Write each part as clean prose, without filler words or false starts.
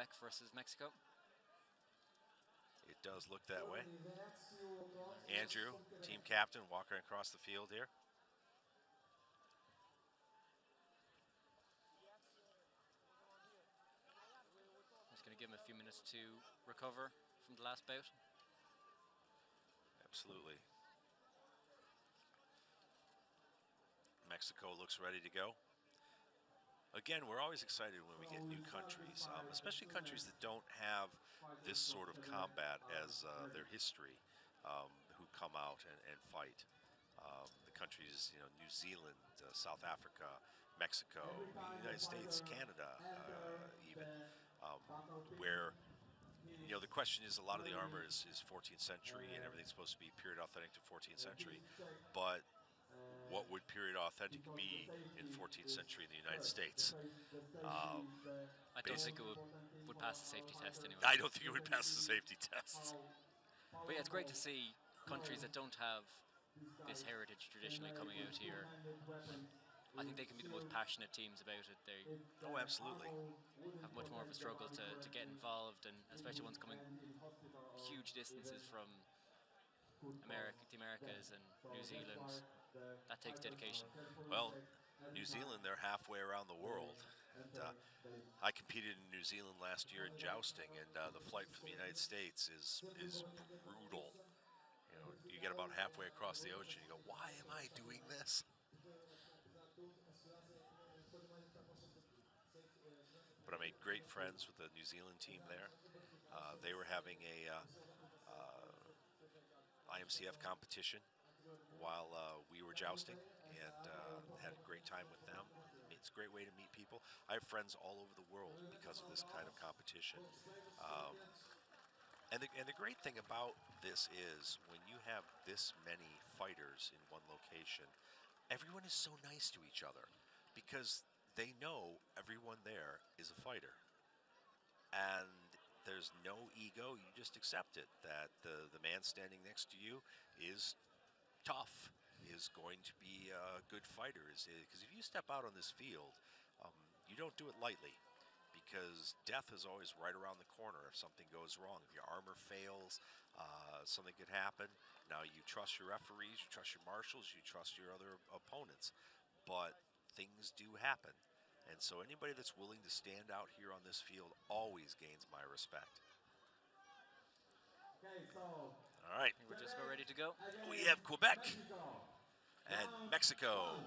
Quebec versus Mexico. It does look that way. Andrew, team captain, walking across the field here. Just going to give him a few minutes to recover from the last bout. Absolutely. Mexico looks ready to go. Again, we're always excited when we get new countries, especially countries that don't have this sort of combat as their history, who come out and fight. The countries, New Zealand, South Africa, Mexico, United States, Canada, even, where the question is, a lot of the armor is 14th century and everything's supposed to be period authentic to 14th century, but what would period authentic be in 14th century in the United States? I don't think it would pass the safety test anyway. I don't think it would pass the safety tests. But yeah, it's great to see countries that don't have this heritage traditionally coming out here. I think they can be the most passionate teams about it. They absolutely. have much more of a struggle to get involved, and especially ones coming huge distances from the Americas and New Zealand. That takes dedication. Well, New Zealand, they're halfway around the world. And, I competed in New Zealand last year in jousting, and the flight from the United States is brutal. You get about halfway across the ocean, you go, why am I doing this? But I made great friends with the New Zealand team there. They were having a IMCF competition while we were jousting, and had a great time with them. It's a great way to meet people. I have friends all over the world because of this kind of competition. And the great thing about this is when you have this many fighters in one location, everyone is so nice to each other because they know everyone there is a fighter. And there's no ego. You just accept it, that the man standing next to you is tough, is going to be a good fighter. Because if you step out on this field, you don't do it lightly, because death is always right around the corner if something goes wrong. If your armor fails, something could happen. Now, you trust your referees, you trust your marshals, you trust your other opponents, but things do happen. And so anybody that's willing to stand out here on this field always gains my respect. All right. We're just about ready to go. We have Quebec and Mexico.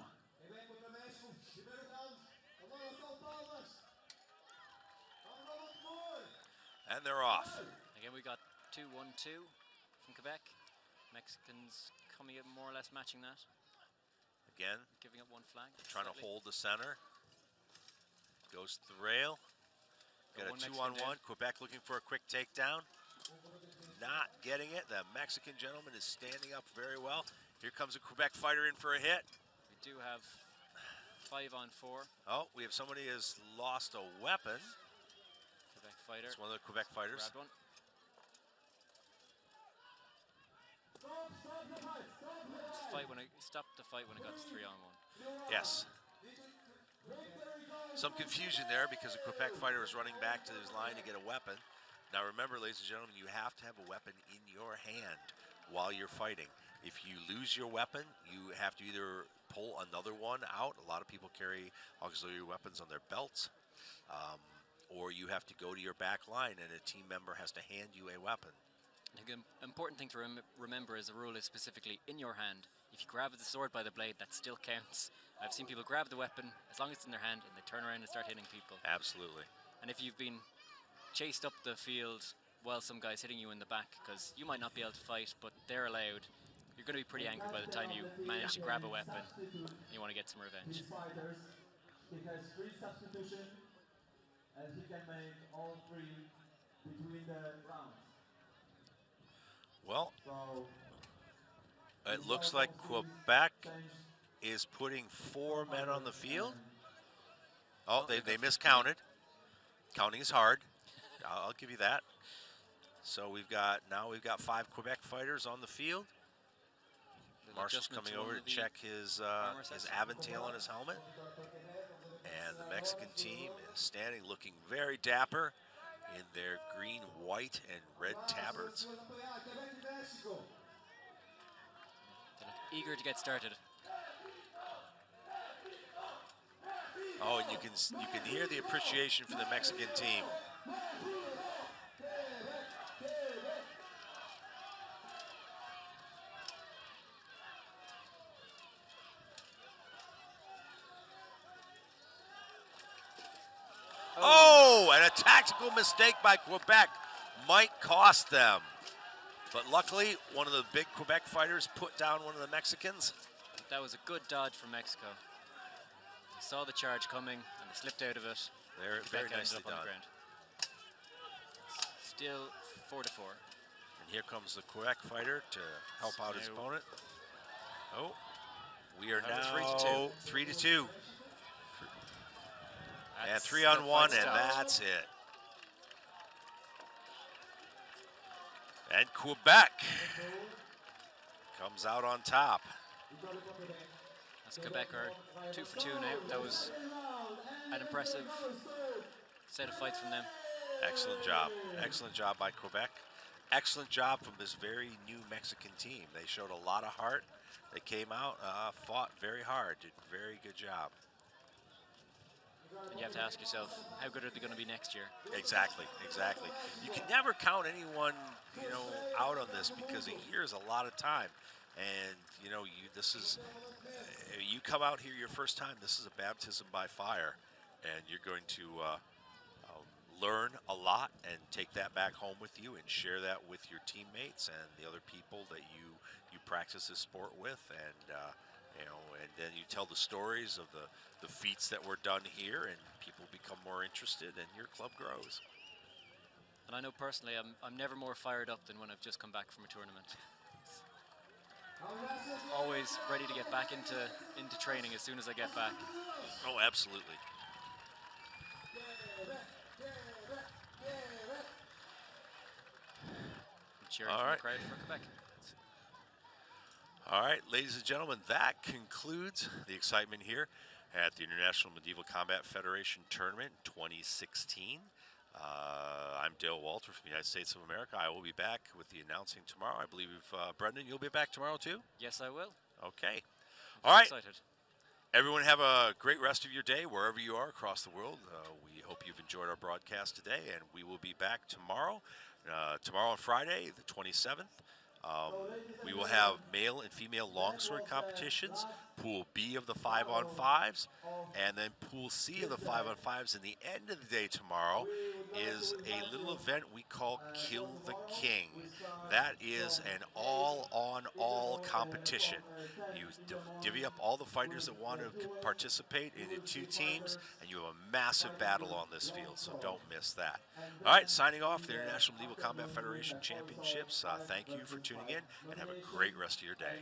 And they're off. Again, we got 2-1-2 from Quebec. Mexicans coming in more or less matching that. Again, giving up one flag. Trying to hold the center. Goes to the rail. Got a 2-on-1. Quebec looking for a quick takedown. Not getting it. The Mexican gentleman is standing up very well. Here comes a Quebec fighter in for a hit. We do have 5-on-4. Oh, we have somebody who has lost a weapon. Quebec fighter. It's one of the Quebec fighters. Grabbed one. Stopped the fight when it got to 3-on-1. Yes. Some confusion there because the Quebec fighter was running back to his line to get a weapon. Now remember, ladies and gentlemen, you have to have a weapon in your hand while you're fighting. If you lose your weapon, you have to either pull another one out. A lot of people carry auxiliary weapons on their belts. Or you have to go to your back line and a team member has to hand you a weapon. The important thing to remember is the rule is specifically in your hand. If you grab the sword by the blade, that still counts. I've seen people grab the weapon as long as it's in their hand and they turn around and start hitting people. Absolutely. And if you've been chased up the field while some guy's hitting you in the back, because you might not be able to fight, but they're allowed, you're going to be pretty angry by the time you manage to grab a weapon. You want to get some revenge. He has free substitution, and he can make all three between the rounds. Well, it looks like Quebec is putting 4 men on the field. Oh, they miscounted. Counting is hard. I'll give you that. So we've got 5 Quebec fighters on the field. Marshal's coming over to check his Aventail on his helmet. And the Mexican team is standing looking very dapper. in their green, white, and red tabards. They look eager to get started. Oh, and you can hear the appreciation for the Mexican team. Oh, and a tactical mistake by Quebec might cost them. But luckily, one of the big Quebec fighters put down one of the Mexicans. That was a good dodge from Mexico. They saw the charge coming and they slipped out of it. Very Quebec nicely ended up on done. the ground. Still 4-4. And here comes the Quebec fighter to help out his opponent. Oh, we are now 3-2. And 3-on-1, and that's it. And Quebec comes out on top. As Quebec are 2 for 2 now. That was an impressive set of fights from them. Excellent job. Excellent job by Quebec. Excellent job from this very new Mexican team. They showed a lot of heart. They came out, fought very hard, did a very good job. And you have to ask yourself, how good are they going to be next year? Exactly, exactly. You can never count anyone, out on this because a year is a lot of time. And, you come out here your first time, this is a baptism by fire. And you're going to learn a lot and take that back home with you and share that with your teammates and the other people that you practice this sport with. And, and then you tell the stories of the feats that were done here, and people become more interested, and your club grows. And I know personally, I'm never more fired up than when I've just come back from a tournament. Always ready to get back into training as soon as I get back. Oh, absolutely. Cheering from the crowd for Quebec. All right, ladies and gentlemen, that concludes the excitement here at the International Medieval Combat Federation Tournament 2016. I'm Dale Walter from the United States of America. I will be back with the announcing tomorrow. I believe, Brendan, you'll be back tomorrow too? Yes, I will. Okay. All right. Excited. Everyone have a great rest of your day wherever you are across the world. We hope you've enjoyed our broadcast today, and we will be back tomorrow. Tomorrow on Friday, the 27th. We will have male and female longsword competitions, Pool B of the 5-on-5s, and then Pool C of the 5-on-5s. And the end of the day tomorrow is a little event we call Kill the King. That is an all-on-all competition. You divvy up all the fighters that want to participate into 2 teams, and you have a massive battle on this field, so don't miss that. All right, signing off the International Medieval Combat Federation Championships. Thank you for tuning in, and have a great rest of your day.